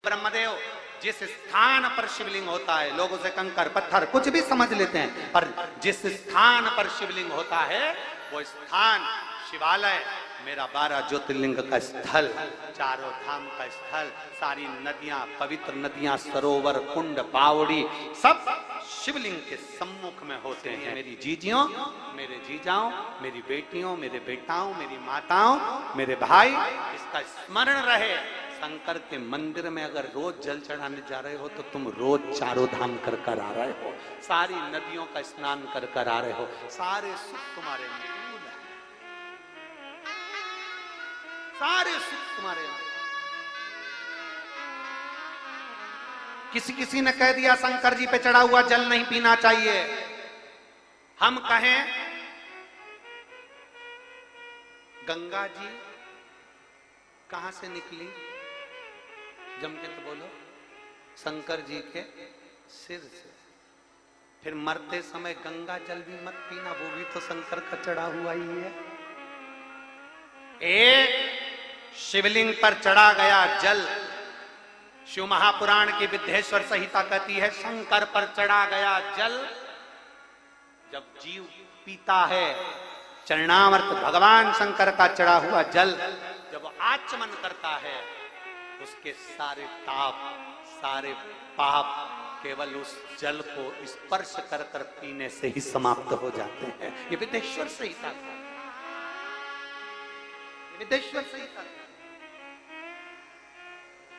ब्रह्मदेव जिस स्थान पर शिवलिंग होता है, लोग उसे कंकर पत्थर कुछ भी समझ लेते हैं, पर जिस स्थान पर शिवलिंग होता है वो स्थान शिवालय, मेरा 12 ज्योतिर्लिंग का स्थल, चारों धाम का स्थल, सारी नदियां, पवित्र नदियां, सरोवर, कुंड, बावड़ी सब शिवलिंग के सम्मुख में होते हैं। मेरी जीजियों, मेरे जीजाओं, मेरी बेटियों, मेरे बेटाओं, मेरी माताओं, मेरे भाई, इसका स्मरण रहे। शंकर के मंदिर में अगर रोज जल चढ़ाने जा रहे हो तो तुम रोज चारों धाम कर कर आ रहे हो, सारी नदियों का स्नान कर कर आ रहे हो, सारे सुख तुम्हारे अनुकूल है, सारे सुख तुम्हारे। किसी ने कह दिया शंकर जी पे चढ़ा हुआ जल नहीं पीना चाहिए, हम कहें गंगा जी कहां से निकली, जम के तो बोलो, शंकर जी के सिर से। फिर मरते समय गंगा जल भी मत पीना, वो भी तो शंकर का चढ़ा हुआ ही है। एक शिवलिंग पर चढ़ा गया जल, शिव महापुराण की विद्येश्वर संहिता कहती है शंकर पर चढ़ा गया जल जब जीव पीता है, चरणामृत भगवान शंकर का चढ़ा हुआ जल जब आचमन करता है, उसके सारे ताप, सारे पाप केवल उस जल को स्पर्श कर कर पीने से ही समाप्त हो जाते हैं। ये विद्येश्वर संहिता, विद्येश्वर संहिता।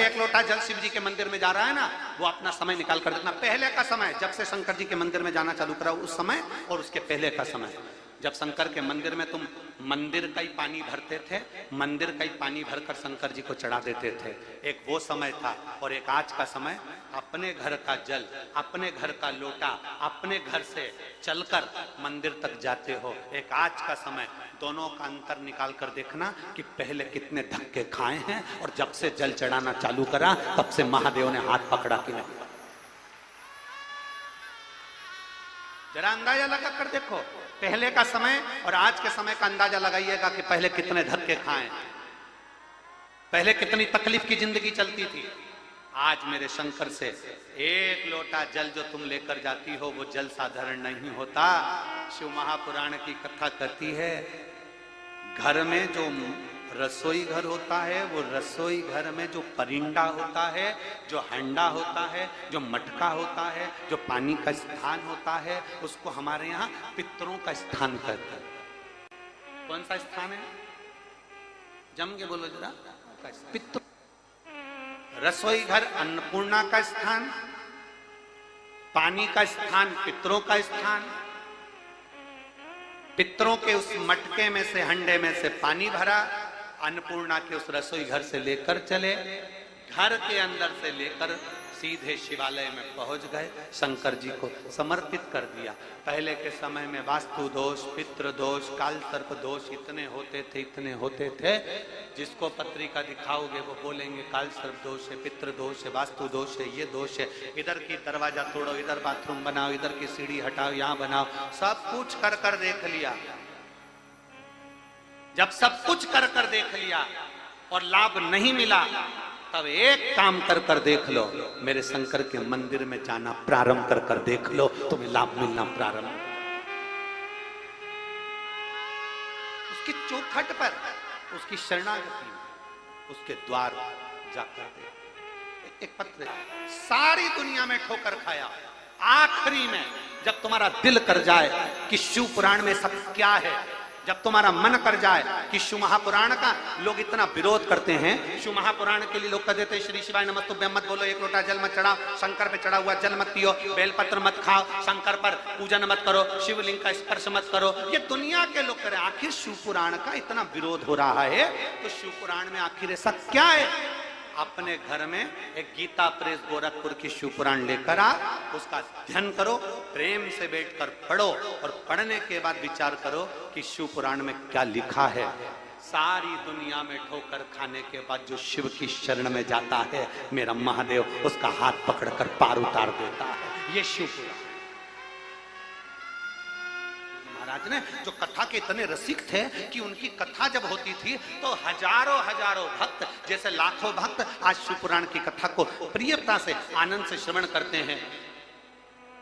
एक लोटा जल शिव जी के मंदिर में जा रहा है ना, वो अपना समय निकाल कर देखना, पहले का समय जब से शंकर जी के मंदिर में जाना चालू करा उस समय और उसके पहले का समय, जब शंकर के मंदिर में तुम मंदिर का ही पानी भरते थे, मंदिर का ही पानी भरकर शंकर जी को चढ़ा देते थे, एक वो समय था। और एक आज का समय, अपने घर का जल, अपने घर का लोटा, अपने घर से चलकर मंदिर तक जाते हो, एक आज का समय। दोनों का अंतर निकाल कर देखना कि पहले कितने धक्के खाए हैं और जब से जल चढ़ाना चालू करा तब से महादेव ने हाथ पकड़ा कि नहीं। जरा अंदाजा लगा कर देखो, पहले का समय और आज के समय का अंदाजा लगाइएगा कि पहले कितने धक्के खाए, पहले कितनी तकलीफ की जिंदगी चलती थी। आज मेरे शंकर से एक लोटा जल जो तुम लेकर जाती हो वो जल साधारण नहीं होता। शिव महापुराण की कथा कहती है, घर में जो रसोई घर होता है, वो रसोई घर में जो परिंदा होता है, जो हंडा होता है, जो मटका होता है, जो पानी का स्थान होता है, उसको हमारे यहाँ पितरों का स्थान कहते हैं। कौन सा स्थान है, जम के बोलो जरा। पितृ, रसोई घर अन्नपूर्णा का स्थान, पानी का स्थान पितरों का स्थान। पितरों के उस मटके में से, हंडे में से पानी भरा, अन्नपूर्णा के उस रसोई घर से लेकर चले, घर के अंदर से लेकर सीधे शिवालय में पहुंच गए, शंकर जी को समर्पित कर दिया। पहले के समय में वास्तु दोष, पितृ दोष, काल सर्प दोष इतने होते थे, जिसको पत्रिका दिखाओगे वो बोलेंगे काल सर्प दोष है, पितृ दोष है, वास्तु दोष है, ये दोष है, इधर की दरवाजा तोड़ो, इधर बाथरूम बनाओ, इधर की सीढ़ी हटाओ, यहाँ बनाओ, सब कुछ कर कर देख लिया। जब सब कुछ कर कर देख लिया और लाभ नहीं मिला, तब एक काम कर कर देख लो, मेरे शंकर के मंदिर में जाना प्रारंभ कर कर देख लो, तुम्हें लाभ मिलना प्रारंभ। उसकी चौखट पर, उसकी शरणागति, उसके द्वार जाकर एक पत्र, सारी दुनिया में ठोकर खाया, आखिरी में जब तुम्हारा दिल कर जाए कि शिव पुराण में सब क्या है, जब तुम्हारा मन कर जाए कि शिव महापुराण का लोग इतना विरोध करते हैं, शिव महापुराण के लिए लोग कह देते हैं श्री शिवाय नमस्तुभ्यम मत बोलो, एक लोटा जल मत चढ़ाओ, शंकर पे चढ़ा हुआ जल मत पियो, बेलपत्र मत खाओ, शंकर पर पूजन मत करो, शिवलिंग का स्पर्श मत करो, ये दुनिया के लोग करें। आखिर शिव पुराण का इतना विरोध हो रहा है तो शिव पुराण में आखिर ऐसा क्या है? अपने घर में एक गीता प्रेस गोरखपुर की शिव पुराण लेकर आ, उसका अध्ययन करो, प्रेम से बैठकर पढ़ो और पढ़ने के बाद विचार करो कि शिव पुराण में क्या लिखा है। सारी दुनिया में ठोकर खाने के बाद जो शिव की शरण में जाता है, मेरा महादेव उसका हाथ पकड़कर पार उतार देता है। ये शिव पुराण। महाराज महाराज ने, जो कथा के इतने रसिक थे कि उनकी कथा जब होती थी तो हजारों हजारों भक्त, जैसे लाखों भक्त आज शिवपुराण की कथा को प्रियता से आनंद से श्रवण करते हैं।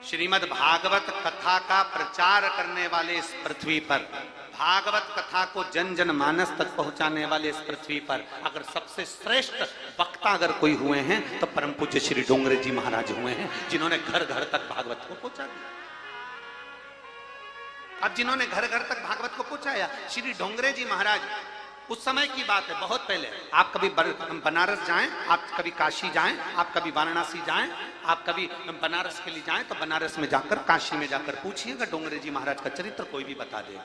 श्रीमद् भागवत कथा का प्रचार करने वाले इस पृथ्वी पर, भागवत कथा को जन जन मानस तक पहुंचाने वाले इस पृथ्वी पर अगर सबसे श्रेष्ठ वक्ता अगर कोई हुए हैं तो परम पूज्य श्री डोंगरे जी महाराज हुए हैं, जिन्होंने घर घर तक भागवत को पहुंचा दिया। अब जिन्होंने घर घर तक भागवत को पहुंचाया, श्री डोंगरे जी महाराज, उस समय की बात है, बहुत पहले। आप कभी बनारस जाएं, आप कभी काशी जाएं, आप कभी वाराणसी जाएं, आप कभी बनारस के लिए जाएं, तो बनारस में जाकर, काशी में जाकर पूछिएगा, डोंगरे जी महाराज का चरित्र कोई भी बता देगा।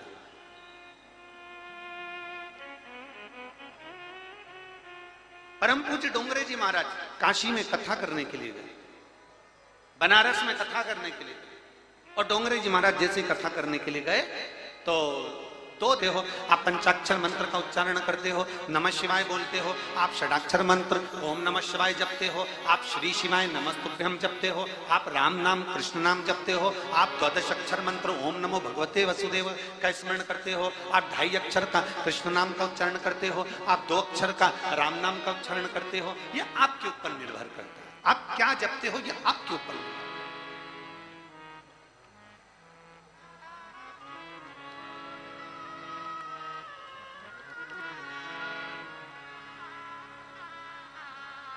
परम पूज्य डोंगरे जी महाराज काशी में कथा करने के लिए गए, बनारस में कथा करने के लिए गए, और डोंगरे जी महाराज जैसे कथा करने के लिए गए तो दो देहो, आप पंचाक्षर मंत्र का उच्चारण करते हो, नमः शिवाय बोलते हो, आप षडाक्षर मंत्र ओम नमः शिवाय जपते हो, आप श्री शिवाय नमस्तुभ्यम जपते हो, आप राम नाम कृष्ण नाम जपते हो, आप 12 अक्षर मंत्र ओम नमो भगवते वसुदेव का स्मरण करते हो, आप 2.5 अक्षर का कृष्ण नाम का उच्चारण करते हो, आप 2 अक्षर का राम नाम का उच्चारण करते हो। यह आपके ऊपर निर्भर करता है, आप क्या जपते हो यह आपके ऊपर निर्भर।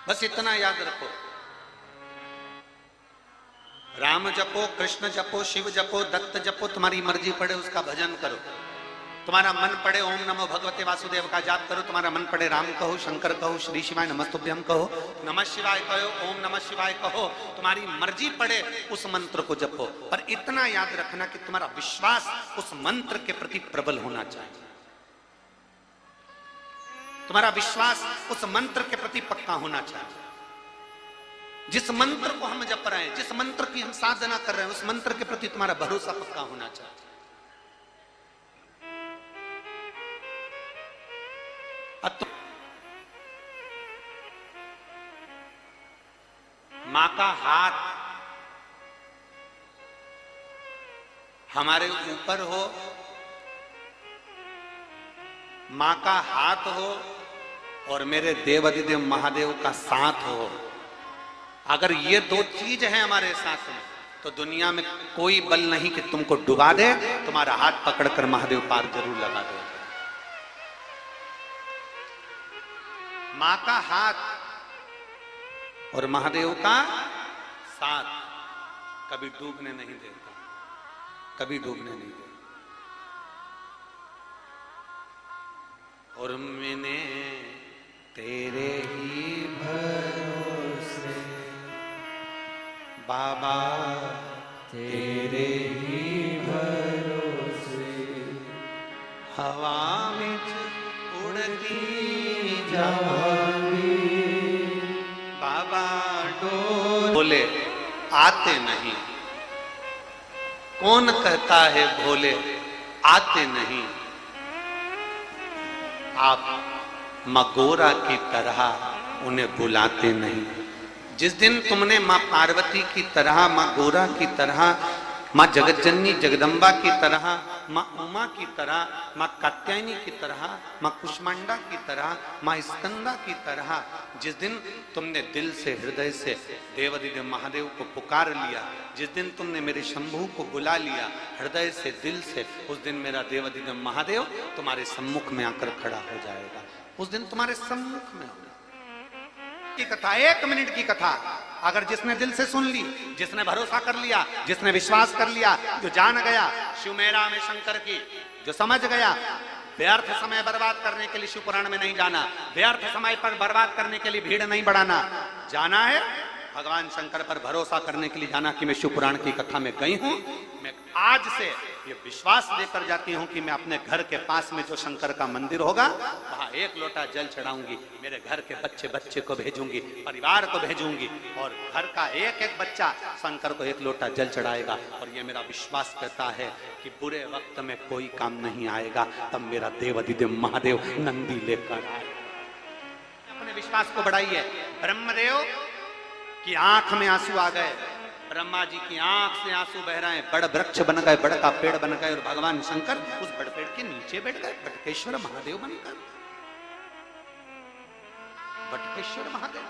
बस इतना याद रखो, राम जपो, कृष्ण जपो, शिव जपो, दत्त जपो, तुम्हारी मर्जी पड़े उसका भजन करो, तुम्हारा मन पड़े ओम नमो भगवते वासुदेव का जाप करो, तुम्हारा मन पड़े राम कहो, शंकर कहो, श्री शिवाय नमस्तुभ्यम कहो, नमः शिवाय कहो, ओम नमः शिवाय कहो, तुम्हारी मर्जी पड़े उस मंत्र को जपो। पर इतना याद रखना कि तुम्हारा विश्वास उस मंत्र के प्रति प्रबल होना चाहिए, तुम्हारा विश्वास उस मंत्र के प्रति पक्का होना चाहिए। जिस मंत्र को हम जप रहे हैं, जिस मंत्र की हम साधना कर रहे हैं, उस मंत्र के प्रति तुम्हारा भरोसा पक्का होना चाहिए। मां का हाथ हमारे ऊपर हो, मां का हाथ हो और मेरे देवाधिदेव महादेव का साथ हो, अगर ये दो चीज है हमारे साथ में, तो दुनिया में कोई बल नहीं कि तुमको डुबा दे, तुम्हारा हाथ पकड़कर महादेव पार जरूर लगा दे। मां का हाथ और महादेव का साथ कभी डूबने नहीं देता, कभी डूबने नहीं देता। और मैंने तेरे ही भरोसे बाबा, तेरे ही भरोसे हवा में उड़ती जाऊंगी बाबा, डोले बोले आते नहीं, कौन कहता है भोले आते नहीं, आप मां गोरा की तरह उन्हें बुलाते नहीं। जिस दिन तुमने मां पार्वती की तरह, मां गोरा की तरह, मां जगतजननी जगदम्बा की तरह, मां उमा की तरह, मां कात्यायनी की तरह, मां कुष्मांडा की तरह, मां स्कंदा की तरह, जिस दिन तुमने दिल से हृदय से देवाधिदेव महादेव को पुकार लिया, जिस दिन तुमने मेरे शंभू को बुला लिया हृदय से दिल से, उस दिन मेरा देवाधिदेव महादेव तुम्हारे सम्मुख में आकर खड़ा हो जाएगा। उस दिन तुम्हारे सम्मुख में की कथा, 1 मिनट की कथा, अगर जिसने दिल से सुन ली, जिसने भरोसा कर लिया, जिसने विश्वास कर लिया, जो जान गया शिव मेरा में शंकर की, जो समझ गया, व्यर्थ समय बर्बाद करने के लिए शिव पुराण में नहीं जाना, व्यर्थ समय पर बर्बाद करने के लिए भीड़ नहीं बढ़ाना, जाना है भगवान शंकर पर भरोसा करने के लिए जाना कि मैं शिव पुराण की कथा में गई हूं, मैं आज से ये विश्वास लेकर जाती हूं कि मैं अपने घर के पास में जो शंकर का मंदिर होगा वहां 1 लोटा जल चढ़ाऊंगी, मेरे घर के बच्चे को भेजूंगी, परिवार को भेजूंगी, और घर का एक बच्चा शंकर को 1 लोटा जल चढ़ाएगा। और ये मेरा विश्वास कहता है कि बुरे वक्त में कोई काम नहीं आएगा, तब मेरा देवाधिदेव महादेव नंदी लेकर आएगा। अपने विश्वास को बढ़ाइए। ब्रह्मदेव की आंख में आंसू आ गए, ब्रह्मा जी की आंख से आंसू बह रहे हैं, बड़ वृक्ष बन गए, बड़ का पेड़ बन गए, और भगवान शंकर उस बड़ पेड़ के नीचे बैठ गए, बटकेश्वर महादेव बनकर। बटकेश्वर महादेव,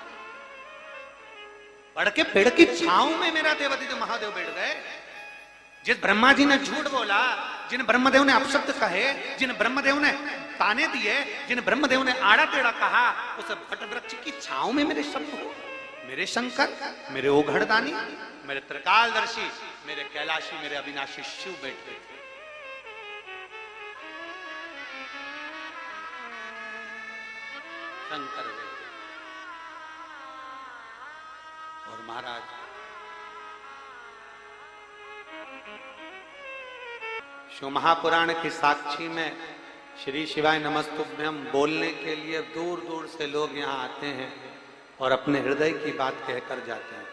बड़ के पेड़ की छांव में मेरा देवादिदेव महादेव बैठ गए। जिस ब्रह्मा जी ने झूठ बोला, जिन ब्रह्मदेव ने अपशब्द कहे, जिन ब्रह्मदेव ने ताने दिए, जिन ब्रह्मदेव ने आड़ा टेढ़ा कहा, उस बट वृक्ष की छांव में मेरे शब्द हो, मेरे शंकर, मेरे ओघड़दानी, मेरे त्रिकालदर्शी, मेरे कैलाशी, मेरे अविनाशी शिव बैठ गए थे। शंकर बैठे और महाराज शिव महापुराण की साक्षी में श्री शिवाय नमस्तुभ्यम बोलने के लिए दूर दूर से लोग यहाँ आते हैं और अपने हृदय की बात कहकर जाते हैं।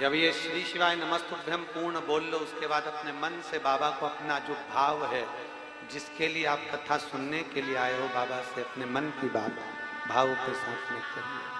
जब ये श्री शिवाय नमस्तुभ्यम पूर्ण बोल लो, उसके बाद अपने मन से बाबा को अपना जो भाव है, जिसके लिए आप कथा सुनने के लिए आए हो, बाबा से अपने मन की बात भाव के साथ में करिए।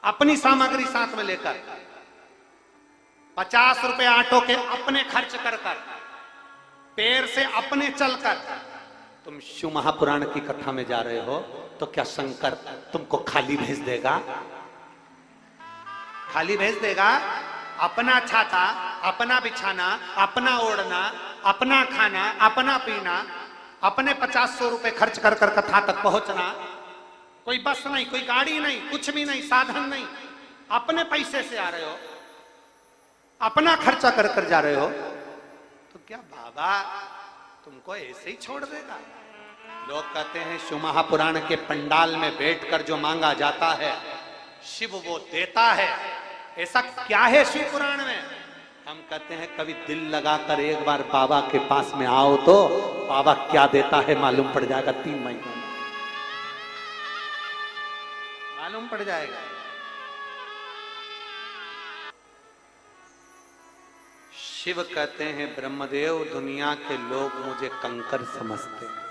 अपनी सामग्री साथ में लेकर 50 रुपए ऑटो के अपने खर्च कर कर, पैर से अपने चलकर तुम शिव महापुराण की कथा में जा रहे हो, तो क्या शंकर तुमको खाली भेज देगा? खाली भेज देगा? अपना छाता, अपना बिछाना, अपना ओढ़ना, अपना खाना, अपना पीना, अपने 50-100 रुपए खर्च कर कर कथा तक पहुंचना, कोई बस नहीं, कोई गाड़ी नहीं, कुछ भी नहीं, साधन नहीं, अपने पैसे से आ रहे हो, अपना खर्चा कर कर जा रहे हो, तो क्या बाबा तुमको ऐसे ही छोड़ देगा? लोग कहते हैं शिव महापुराण के पंडाल में बैठकर जो मांगा जाता है शिव वो देता है। ऐसा क्या है शिव पुराण में? हम कहते हैं कभी दिल लगाकर एक बार बाबा के पास में आओ तो बाबा क्या देता है मालूम पड़ जाएगा। 3 महीनों में मालूम पड़ जाएगा। शिव कहते हैं ब्रह्मदेव दुनिया के लोग मुझे कंकर समझते हैं,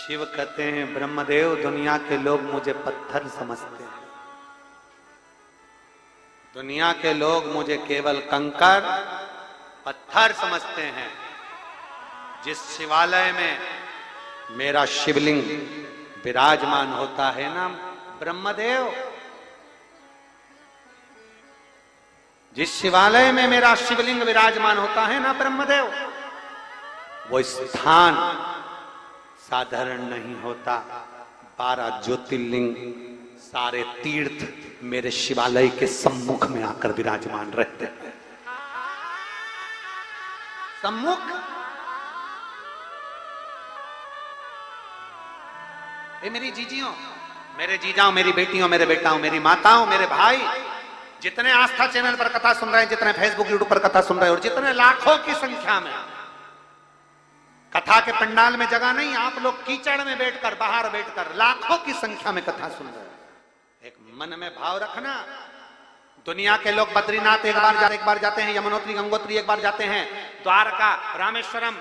शिव कहते हैं ब्रह्मदेव दुनिया के लोग मुझे पत्थर समझते हैं, दुनिया के लोग मुझे केवल कंकर पत्थर समझते हैं। जिस शिवालय में मेरा शिवलिंग विराजमान होता है ना ब्रह्मदेव, जिस शिवालय में मेरा शिवलिंग विराजमान होता है ना ब्रह्मदेव, वो स्थान साधारण नहीं होता। 12 ज्योतिर्लिंग सारे तीर्थ मेरे शिवालय के सम्मुख में आकर विराजमान रहते हैं। सम्मुख ये मेरी जीजियों, मेरे जीजाओं, मेरी बेटियों, मेरे बेटाओं, मेरी माताओं, मेरे भाई, जितने आस्था चैनल पर कथा सुन रहे हैं, जितने फेसबुक यूट्यूब पर कथा सुन रहे हैं, और जितने लाखों की संख्या में कथा के पंडाल में जगह नहीं, आप लोग कीचड़ में बैठकर, बाहर बैठकर लाखों की संख्या में कथा सुन रहे हैं। एक मन में भाव रखना, दुनिया के लोग बद्रीनाथ एक बार जाते हैं, यमुनोत्री गंगोत्री एक बार जाते हैं, द्वारका रामेश्वरम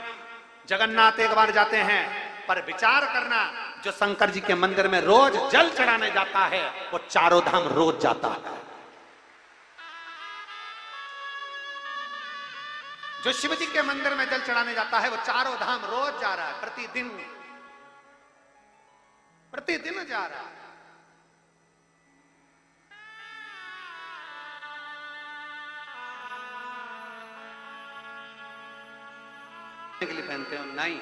जगन्नाथ एक बार जाते हैं, पर विचार करना जो शंकर जी के मंदिर में रोज जल चढ़ाने जाता है वो चारों धाम रोज जाता है। जो शिव जी के मंदिर में जल चढ़ाने जाता है वो चारों धाम रोज जा रहा है, प्रतिदिन जा रहा है। के लिए पहनते हो नहीं,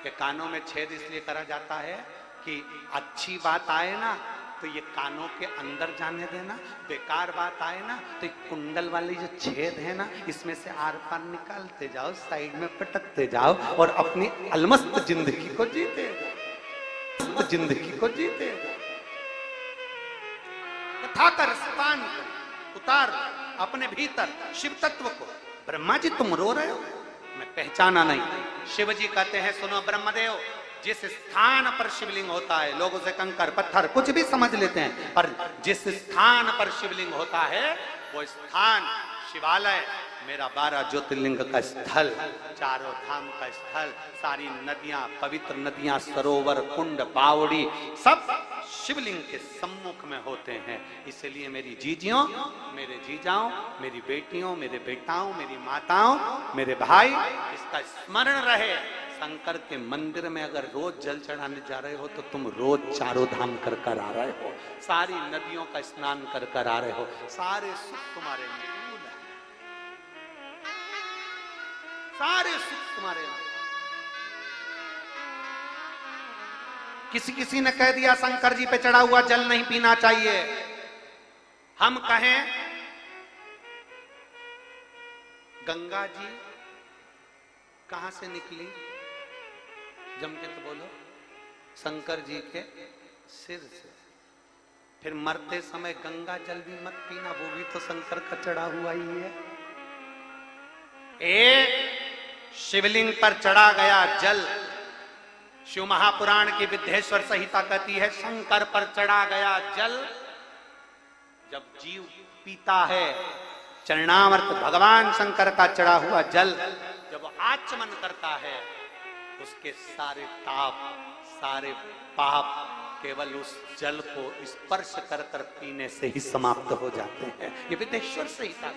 कि कानों में छेद इसलिए करा जाता है कि अच्छी बात आए ना तो ये कानों के अंदर जाने देना, बेकार बात आए ना तो ये कुंडल वाली जो छेद है ना इसमें से आर पार निकालते जाओ, साइड में पटकते जाओ और अपनी अलमस्त जिंदगी को जीते, जिंदगी को जीते। कथा का रसपान उतार अपने भीतर शिव तत्व को। ब्रह्मा जी तुम रो रहे हो, मैं पहचाना नहीं। शिव जी कहते हैं सुनो ब्रह्मदेव, जिस स्थान पर शिवलिंग होता है लोग उसे कंकर पत्थर कुछ भी समझ लेते हैं, पर जिस स्थान पर शिवलिंग होता है वो स्थान शिवालय मेरा 12 ज्योतिर्लिंग का स्थल, चारों धाम का स्थल, सारी नदियां, पवित्र नदियां, सरोवर, कुंड, बावड़ी सब शिवलिंग के सम्मुख में होते हैं। इसलिए मेरी जीजियों, मेरे जीजाओं, मेरी बेटियों, मेरे बेटाओं, मेरी माताओं, मेरे भाई, इसका स्मरण रहे। शंकर के मंदिर में अगर रोज जल चढ़ाने जा रहे हो तो तुम रोज चारों धाम कर कर आ रहे हो, सारी नदियों का स्नान कर कर आ रहे हो, सारे सुख तुम्हारे अनुकूल है, सारे सुख तुम्हारे। किसी ने कह दिया शंकर जी पे चढ़ा हुआ जल नहीं पीना चाहिए, हम कहें गंगा जी कहां से निकली, जम के तो बोलो, शंकर जी के सिर से। फिर मरते समय गंगा जल भी मत पीना, वो भी तो शंकर का चढ़ा हुआ ही है। एक शिवलिंग पर चढ़ा गया जल, शिव महापुराण की विद्येश्वर संहिता कहती है शंकर पर चढ़ा गया जल जब जीव पीता है, चरणामृत भगवान शंकर का चढ़ा हुआ जल जब आचमन करता है, उसके सारे ताप, सारे पाप केवल उस जल को स्पर्श कर कर पीने से ही समाप्त हो जाते हैं। ये विद्येश्वर संहिता